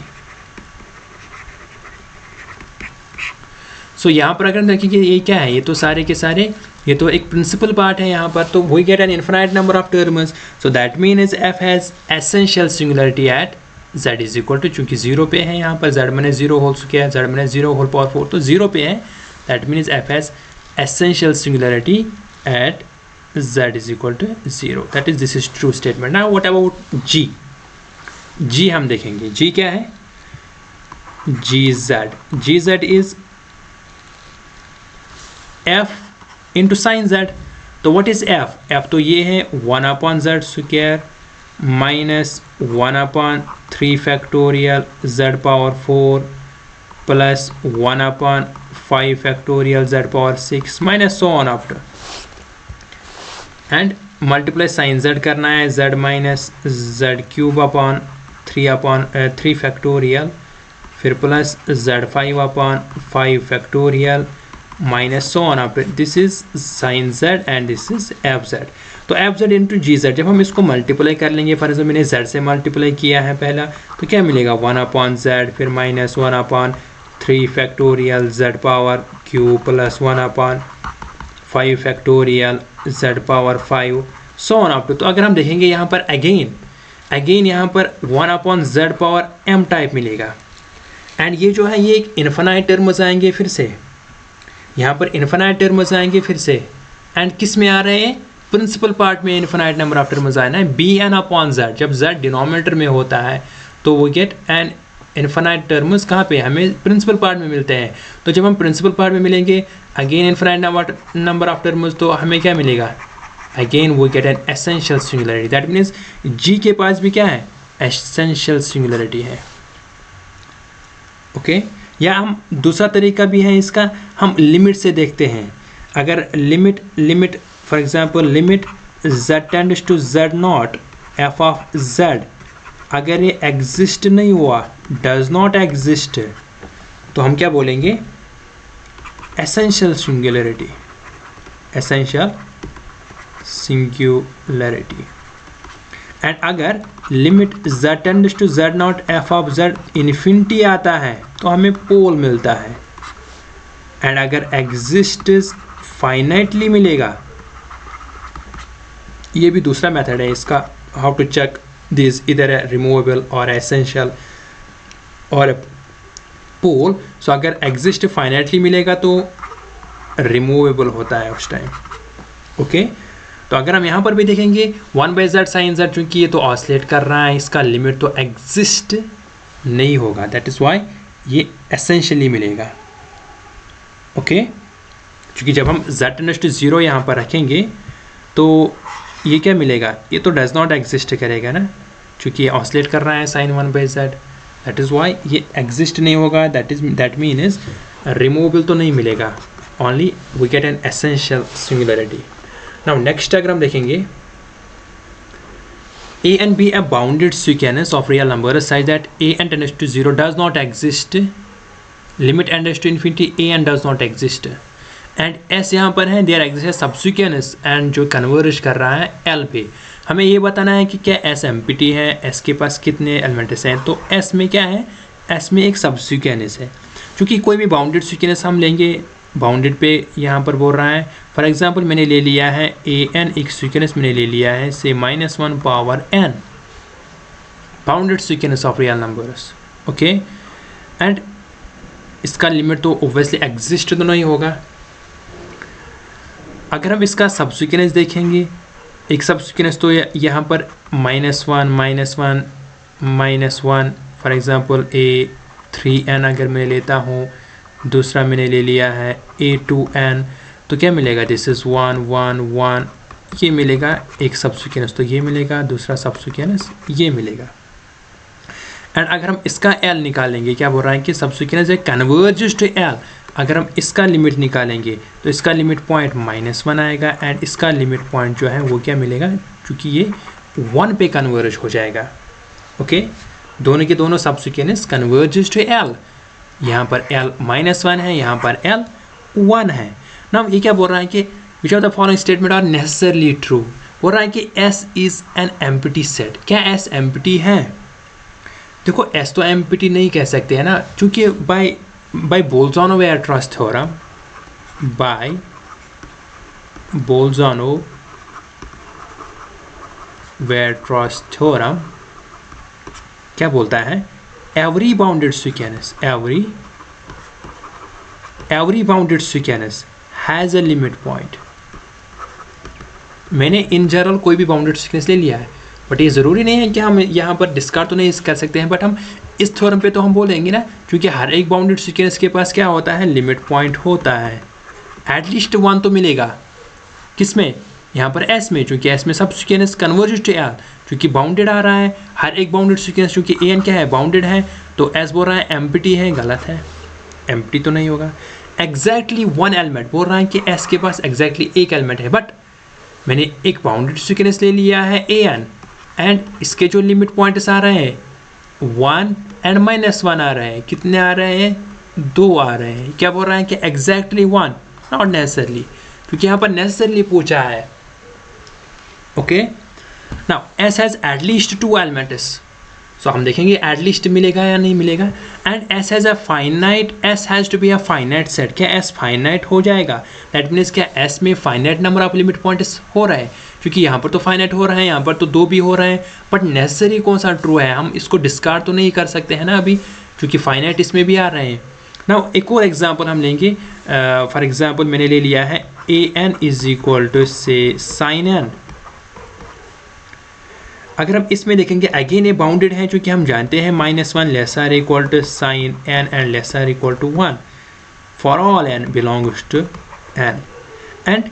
सो यहाँ पर अगर हम देखें कि ये क्या है, ये तो सारे के सारे ये तो एक प्रिंसिपल पार्ट है यहाँ पर, तो we get an infinite number of terms, so that means F has essential singularity at z is equal to, चूँकि 0 पे है यहाँ पर, z minus 0 whole square, z minus 0 whole power 4, तो 0 पे है, that means f has essential singularity at z is equal to 0, that is, this is true statement. Now what about g? g हम देखेंगे, g क्या है, gz is f into sine z. तो what is f तो ये है 1 upon z square minus 1 upon 3 factorial z power 4 plus 1 upon 5 factorial z power 6 minus so on after, and multiply sine z करना है, z minus z cube upon 3 factorial फिर plus z5 upon 5 factorial minus so on after. This is sine z and this is fz. तो fz into G Z, जब हम इसको multiply कर लेंगे, for example मैंने z से मल्टीप्लाई किया है पहला, तो क्या मिलेगा, 1 अपॉन z फिर minus 1 upon 3 factorial z power cube plus 1 upon 5 factorial z power 5 so on up to. तो अगर हम देखेंगे यहाँ पर अगेन यहाँ पर 1 upon z power m type मिलेगा, एंड ये जो है ये एक इन्फिनाइट टर्म्स आएंगे, फिर से यहाँ पर इन्फिनाइट टर्म्स आएंगे फिर से, एंड किस में आ रहे हैं, प्रिंसिपल पार्ट में इन्फिनाइट नंबर ऑफ टर्म्स आना है, बी एन अपॉन जेड. जब z डिनोमिनेटर में होता है तो वो गेट एन इन्फिनाइट टर्म्स कहाँ पे, हमें प्रिंसिपल पार्ट में मिलते हैं. तो जब हम प्रिंसिपल पार्ट में मिलेंगे again infinite number of terms, तो हमें क्या मिलेगा, अगेन वो get an essential singularity. That means g के पास भी क्या है, एसेंशियल सिंगुलरिटी है. ओके, या हम दूसरा तरीका भी है इसका, हम लिमिट से देखते हैं. अगर limit for example limit z tends to z not f of z, अगर ये एग्जिस्ट नहीं हुआ, डज नॉट एग्जिस्ट, तो हम क्या बोलेंगे, essential singularity, essential singularity. And अगर limit z tends to z not f of z infinity आता है तो हमें पोल मिलता है, एंड अगर एग्जिस्ट फाइनाइटली मिलेगा, ये भी दूसरा मेथड है इसका, हाउ टू चेक दिस इधर है रिमूवेबल और एसेंशियल और पोल। सो अगर एग्जिस्ट फाइनाइटली मिलेगा तो रिमूवेबल होता है उस टाइम। ओके, तो अगर हम यहाँ पर भी देखेंगे 1/z sin z, चूँकि ये तो ऑसिलेट कर रहा है, इसका लिमिट तो एग्जिस्ट नहीं होगा, दैट इज़ वाई ये एसेंशियली मिलेगा। ओके, क्योंकि जब हम z टेंड्स टू 0 यहाँ पर रखेंगे तो ये क्या मिलेगा, ये तो डज नॉट एग्जिस्ट करेगा ना, क्योंकि ये ऑसिलेट कर रहा है sin 1/z, that is why ये एग्जिस्ट नहीं होगा, दैट मीन इज रिमूवेबल तो नहीं मिलेगा, only we get an essential singularity. Now next अगर हम देखेंगे a and b a bounded sequence of real numbers such that a n tends to 0 does not exist, limit n tends to infinity a n does not exist, and s यहाँ पर है there exists a subsequence and जो converge कर रहा है l पे। हमें ये बताना है कि क्या s एम्प्टी है, s के पास कितने एलिमेंट्स हैं, तो s में क्या है, s में एक सबसिक्वेंस है। क्योंकि कोई भी बाउंडेड सीक्वेंस हम लेंगे, बाउंडेड पे यहाँ पर बोल रहा है, फॉर एग्जांपल मैंने ले लिया है an, एक सीक्वेंस मैंने ले लिया है से -1 power n, bounded sequence of real numbers. Okay, and इसका लिमिट तो ओब्वियसली एग्जिस्ट तो नहीं होगा। अगर हम इसका सबसीक्वेंस देखेंगे, एक सबसीक्वेंस तो यहाँ पर -1 -1 फॉर एग्जांपल a3n अगर मैं लेता हूँ, दूसरा मैंने ले लिया है a2n, तो क्या मिलेगा, दिस इज़ 1 1 1, ये मिलेगा एक सबसीक्वेंस, तो ये मिलेगा, दूसरा सबसीक्वेंस ये मिलेगा। एंड अगर हम इसका l निकालेंगे, क्या बोल रहा है कि सबसीक्वेंस है कन्वर्जेस टू l, अगर हम इसका लिमिट निकालेंगे तो इसका लिमिट पॉइंट -1 आएगा एंड इसका लिमिट पॉइंट जो है वो क्या मिलेगा, क्योंकि ये 1 पे कन्वर्ज हो जाएगा। ओके, दोनों के दोनों सबसीक्वेंस कन्वर्जेस टू l, यहाँ पर l -1 है, यहाँ पर l 1 है। ना ये क्या बोल रहा है कि which of the following statement are necessarily true, बोल रहा है कि S is an empty set. क्या S एम्प्टी है? देखो S तो एम्प्टी नहीं कह सकते हैं ना, क्योंकि बाय बोल्ज़ानो-वेयर्ट्रास थ्योरम, बाय बोल्ज़ानो-वेयर्ट्रास थ्योरम क्या बोलता है, every bounded sequence has a limit point। मैंने इन जनरल कोई भी बाउंडेड सीक्वेंस ले लिया है, बट ये ज़रूरी नहीं है कि हम यहाँ पर डिस्कार्ड तो नहीं कर सकते हैं, बट हम इस थ्योरम पे तो हम बोलेंगे ना, क्योंकि हर एक बाउंडेड सीक्वेंस के पास क्या होता है, लिमिट पॉइंट होता है, एटलीस्ट 1 तो मिलेगा। किसमें, यहाँ पर S में, क्योंकि S में सब सीक्वेंस कन्वर्जेस टू L, क्योंकि बाउंडेड आ रहा है हर एक बाउंडेड सीक्वेंस, क्योंकि an क्या है, बाउंडेड है, तो S बोल रहा है एम्प्टी है, गलत है, एम्प्टी तो नहीं होगा। एग्जैक्टली 1 एलिमेंट, बोल रहा है कि S के पास एग्जैक्टली एक एलिमेंट है, बट मैंने एक बाउंडेड सीक्वेंस ले लिया है an, एंड इसके जो लिमिट पॉइंट्स आ रहे हैं 1 एंड -1 आ रहे हैं, कितने आ रहे हैं, 2 आ रहे हैं। क्या बोल रहा है कि एग्जैक्टली 1, नॉट नेसेसरली, क्योंकि यहाँ पर नेसेसरली पूछा है। Okay, now S has at least 2 elements, so हम देखेंगे एटलीस्ट मिलेगा या नहीं मिलेगा। And S has a finite, S has to be a finite set. क्या S फाइनाइट हो जाएगा, दैट मीन्स क्या S में finite number of limit points हो रहा है, क्योंकि यहाँ पर तो फाइनाइट हो रहा है, यहाँ पर तो 2 भी हो रहे हैं, बट नेसेसरी कौन सा ट्रू है, हम इसको डिस्कार्ड तो नहीं कर सकते हैं ना अभी, क्योंकि फाइनाइट इसमें भी आ रहे हैं। नाउ एक और एग्जांपल हम लेंगे, फॉर एग्जांपल मैंने ले लिया है an इज इक्वल टू से sin n। अगर हम इसमें देखेंगे अगेन ये बाउंडेड है, क्योंकि हम जानते हैं -1 lesser equal to sin n and lesser equal to 1 for all n belongs to n। And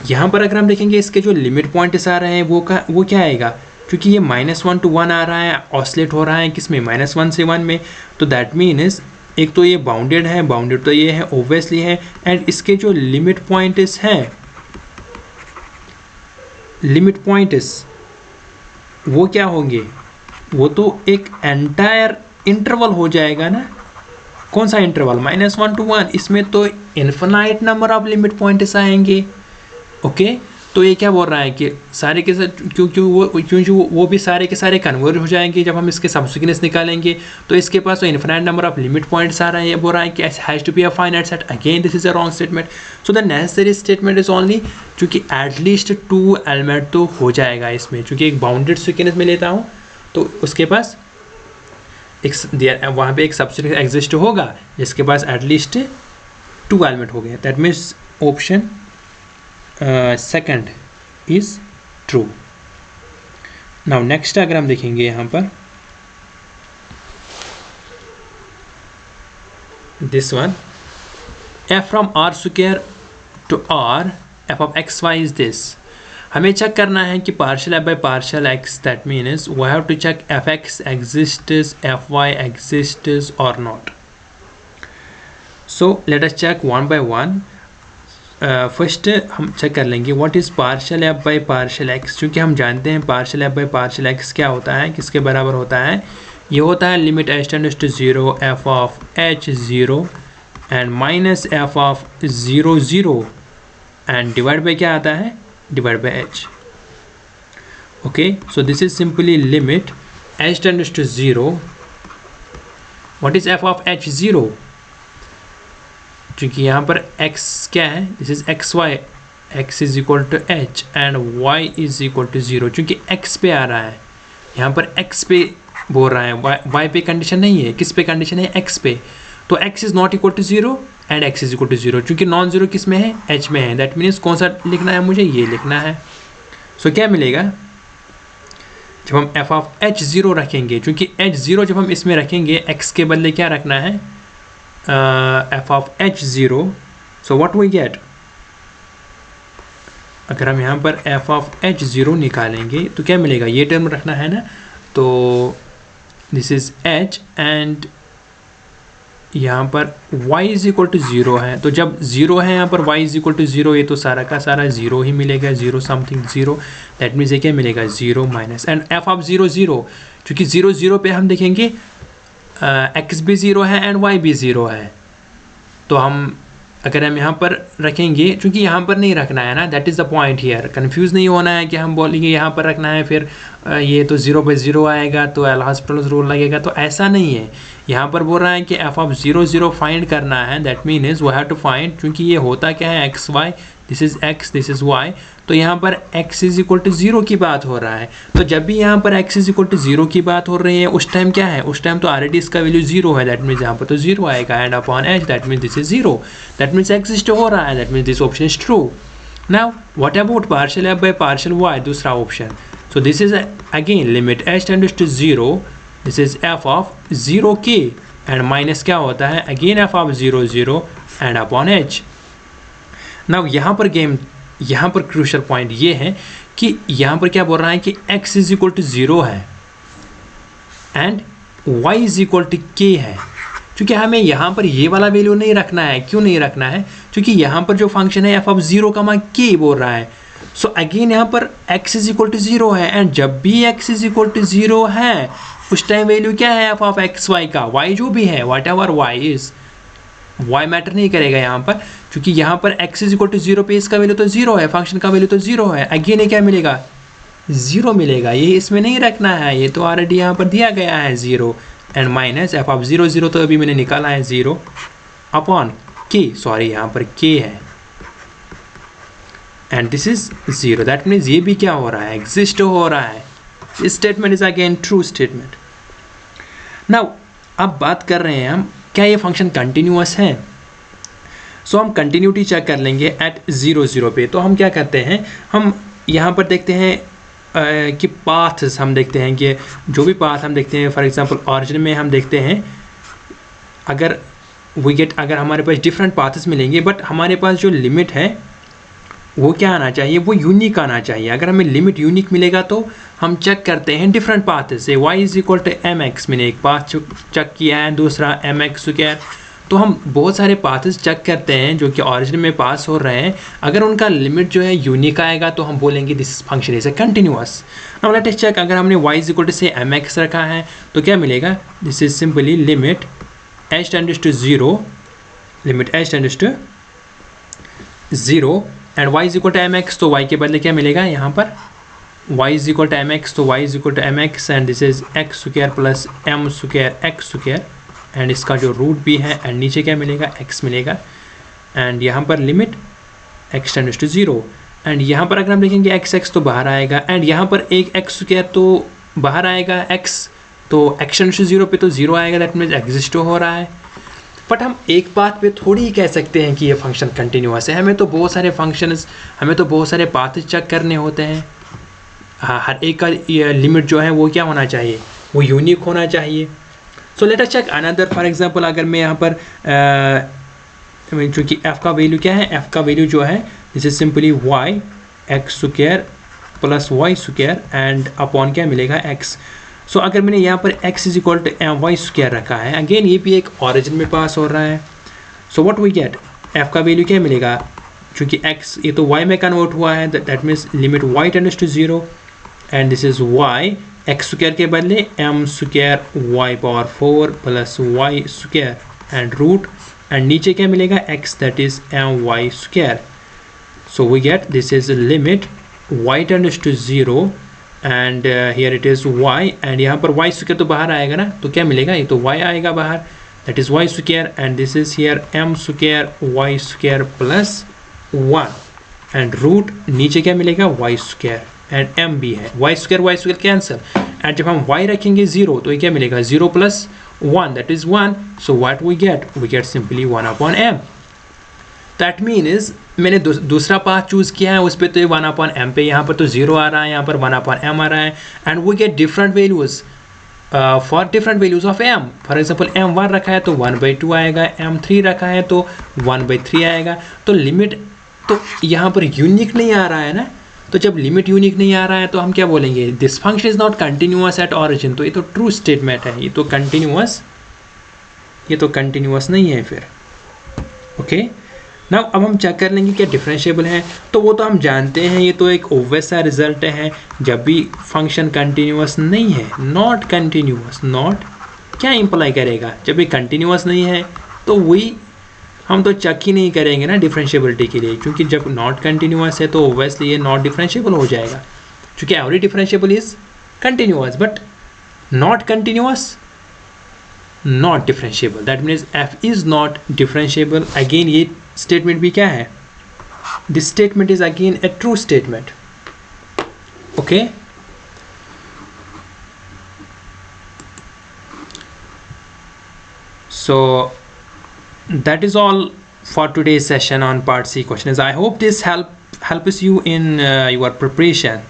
यहाँ पर अगर हम देखेंगे इसके जो लिमिट पॉइंट्स आ रहे हैं वो क्या आएगा, क्योंकि ये -1 to 1 आ रहा है, ऑसिलेट हो रहा है किसमें, -1 से 1 में, तो दैट मीन्स एक तो ये बाउंडेड है, बाउंडेड तो ये है ओब्वियसली है, एंड इसके जो लिमिट पॉइंट्स हैं, लिमिट पॉइंट्स वो क्या होंगे, वो तो एक एंटायर इंटरवल हो जाएगा ना। कौन सा इंटरवल, -1 to 1, इसमें तो infinite number of limit points आएंगे। ओके, तो ये क्या बोल रहा है कि सारे के क्योंकि वो भी सारे के सारे कन्वर्ज हो जाएंगे जब हम इसके सबसिक्वेंस निकालेंगे। तो इसके पास तो infinite number of limit points आ रहे हैं। ये बोल रहा है कि has to be a finite set. Again this is a wrong statement. So the necessary statement is only चूँकि एटलीस्ट 2 एलिमेंट तो हो जाएगा इसमें, चूँकि एक बाउंडेड सीक्वेंस में लेता हूँ तो उसके पास एक वहाँ पे एक सबसिक्वेंस एग्जिस्ट होगा जिसके पास एटलीस्ट 2 एलिमेंट हो गए। That means option second is true. Now next अगर हम देखेंगे यहाँ पर this one, f from r square to r f of x y is this. हमें चेक करना है कि partial f by partial x, that means we have to check f x exists, f y exists और not. So let us check one by one. First हम चेक कर लेंगे what is partial F by partial x. क्योंकि हम जानते हैं partial F by partial x क्या होता है, किसके बराबर होता है। ये होता है limit H tends to 0 F of H 0 and minus F of 0 0 and divide by क्या आता है, divide by H. Okay, so this is simply limit H tends to 0। What is F of H 0? क्योंकि यहाँ पर x क्या है, this is X Y, x is equal to H and y is equal to 0। क्योंकि x पे आ रहा है, यहाँ पर x पे बोल रहा है, y पे कंडीशन नहीं है। किस पे कंडीशन है, x पे। तो x is not equal to 0 and x is equal to 0। क्योंकि नॉन जीरो किस में है, h में है। दैट मीन्स कौन सा लिखना है मुझे, ये लिखना है। सो क्या मिलेगा जब हम f ऑफ h 0 रखेंगे, क्योंकि h 0 जब हम इसमें रखेंगे x के बदले क्या रखना है, f of h 0, so what we get, अगर हम यहाँ पर f of h 0 निकालेंगे तो क्या मिलेगा, ये टर्म रखना है ना। तो दिस इज h एंड यहाँ पर y इज इक्वल टू 0 है। तो जब 0 है यहाँ पर y इज इक्वल टू 0, ये तो सारा का सारा 0 ही मिलेगा, 0 समथिंग 0। दैट मीन्स ये क्या मिलेगा, 0 माइनस एंड f ऑफ 0 0, क्योंकि 0 0 पे हम देखेंगे x भी 0 है एंड y भी 0 है। तो हम अगर हम यहाँ पर रखेंगे, क्योंकि यहाँ पर नहीं रखना है ना, that is the point here. Confuse नहीं होना है कि हम बोलेंगे यहाँ पर रखना है फिर ये तो 0 बाई 0 आएगा तो एल हॉस्पिटल रूल लगेगा, तो ऐसा नहीं है। यहाँ पर बोल रहा है कि f ऑफ 0 0 फाइंड करना है। That means we have to find, क्योंकि ये होता क्या है, X Y, this is x, this is y। तो यहाँ पर x इज इक्वल टू 0 की बात हो रहा है। तो जब भी यहाँ पर x इज इक्वल टू 0 की बात हो रही है, उस टाइम क्या है, उस टाइम तो ऑलरेडी इसका वैल्यू 0 है। दैट मीन्स यहाँ पर तो 0 आएगा and upon h, that means this is 0। That means exist हो रहा है, that means this option is true. Now what about partial f by partial y, दूसरा option. So this is again limit h tends to 0, this is f of 0k and minus क्या होता है, again f of 0 0 and upon h। Now यहाँ पर crucial point ये है कि यहाँ पर क्या बोल रहा है कि x इज इक्वल टू 0 है and y is equal to k है। क्योंकि हमें यहाँ पर ये वाला वैल्यू नहीं रखना है। क्यों नहीं रखना है, क्योंकि यहाँ पर जो फंक्शन है f ऑफ 0 का k बोल रहा है। सो अगेन यहाँ पर x इज इक्वल टू 0 है एंड जब भी x इज इक्वल टू 0 है उस टाइम वैल्यू क्या है f ऑफ एक्स वाई का, y जो भी है, what ever y is, y matter नहीं करेगा यहाँ पर, क्योंकि यहाँ पर x इज इक्वल टू 0 पे इसका वैल्यू तो 0 है, फंक्शन का वैल्यू तो 0 है। अगेन ये क्या मिलेगा, 0 मिलेगा। ये इसमें नहीं रखना है, ये तो ऑलरेडी यहाँ पर दिया गया है 0 एंड माइनस f ऑफ 0 0, तो अभी मैंने निकाला है 0 अपॉन k, सॉरी यहाँ पर k है and this is 0। That means ये भी क्या हो रहा है, एग्जिस्ट हो रहा है। This statement is again true statement. Now अब बात कर रहे हैं हम, क्या ये फंक्शन कंटिन्यूअस है। सो हम कंटिन्यूटी चेक कर लेंगे एट 0 0 पे। तो हम क्या करते हैं, हम यहाँ पर देखते हैं कि पाथ्स हम देखते हैं कि जो भी पाथ हम देखते हैं, फॉर एग्जांपल ऑरिजिन में हम देखते हैं अगर हमारे पास डिफरेंट पाथ्स मिलेंगे, बट हमारे पास जो लिमिट है वो क्या आना चाहिए, वो यूनिक आना चाहिए। अगर हमें लिमिट यूनिक मिलेगा तो हम चेक करते हैं डिफरेंट पाथ से। y is equal to M X, मैंने एक पाथ चेक किया है, दूसरा एम एक्स स्क्वायर। तो हम बहुत सारे पाथ्स चेक करते हैं जो कि ऑरिजिन में पास हो रहे हैं। अगर उनका लिमिट जो है यूनिक आएगा तो हम बोलेंगे this function is a continuous. Now let us check, अगर हमने y is equal to say M X रखा है तो क्या मिलेगा, this is simply limit h tends to 0, limit h tends to 0 and y is equal to mx, तो y के बदले क्या मिलेगा यहाँ पर, y is equal to mx, तो y is equal to mx and this is x square plus m square x square and इसका जो रूट भी है एंड नीचे क्या मिलेगा, x मिलेगा एंड यहाँ पर limit x tends to 0 and यहाँ पर अगर हम देखेंगे x तो बाहर आएगा एंड यहाँ पर एक x स्क्वायर तो बाहर आएगा, x तो x टेंड्स टू 0 पे तो 0 आएगा, दैट मीन्स एग्जिस्ट हो रहा है। बट हम एक बात पे थोड़ी ही कह सकते हैं कि ये फंक्शन कंटिन्यूअस है, हमें तो बहुत सारे फंक्शंस, हमें तो बहुत सारे पाथ चेक करने होते हैं। हर एक का लिमिट जो है वो क्या होना चाहिए, वो यूनिक होना चाहिए। So let us check another, for example अगर मैं यहाँ पर चूँकि f का वैल्यू क्या है, f का वैल्यू जो है this is simply y x square plus y square and upon क्या मिलेगा x। सो अगर मैंने यहाँ पर x is equal to y square रखा है, अगेन ये भी एक ऑरिजिन में पास हो रहा है। So what we get, f का वैल्यू क्या मिलेगा, चूँकि x ये तो y में कन्वर्ट हुआ है, that means limit y tends to 0 and this is y x square के बदले m square y power 4 plus y square and root and नीचे क्या मिलेगा x, that is my square. So we get this is limit y tends to 0 and here it is y and यहाँ पर y square तो बाहर आएगा ना, तो क्या मिलेगा, ये तो y आएगा बाहर, that is y square and this is here m square y square plus 1 and root नीचे क्या मिलेगा y स्क्वायर एंड m भी है, y स्क्वायर कैंसिल एंड जब हम y रखेंगे 0 तो ये क्या मिलेगा 0 plus 1 that is 1। So what we get simply 1 upon m। That mean is मैंने दूसरा पाथ चूज़ किया है, उस पर तो ये 1 अपॉन m पे, यहाँ पर तो 0 आ रहा है, यहाँ पर 1 अपॉन m आ रहा है and we get different values for different values of m। For example m1 रखा है तो 1/2 आएगा, m3 रखा है तो 1/3 आएगा। तो लिमिट तो यहाँ पर यूनिक नहीं आ रहा है ना, तो जब लिमिट यूनिक नहीं आ रहा है तो हम क्या बोलेंगे, this function is not continuous at origin. तो ये तो ट्रू स्टेटमेंट है, ये तो कंटिन्यूअस नहीं है फिर। ओके नाउ अब हम चेक कर लेंगे क्या डिफरेंशिएबल है, तो वो तो हम जानते हैं, ये तो एक ऑब्वियस सा रिजल्ट है। जब भी फंक्शन कंटिन्यूअस नहीं है, नॉट कंटिन्यूअस, नॉट क्या इंप्लाई करेगा, जब ये कंटिन्यूअस नहीं है तो वही हम तो चेक ही नहीं करेंगे ना डिफरेंशिएबिलिटी के लिए, क्योंकि जब नॉट कंटिन्यूअस है तो ऑब्वियसली ये नॉट डिफरेंशिएबल हो जाएगा, क्योंकि every differentiable is continuous but not continuous not differentiable, that means f is not differentiable. Again ये स्टेटमेंट भी क्या है, this statement is again A true statement. Okay so that is all for today's session on part C questions. I hope this helps you in your preparation.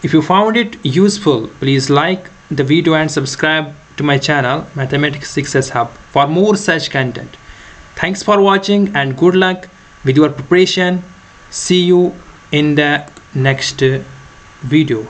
If you found it useful, please like the video and subscribe to my channel Mathematics Success Hub for more such content. Thanks for watching and good luck with your preparation. See you in the next video.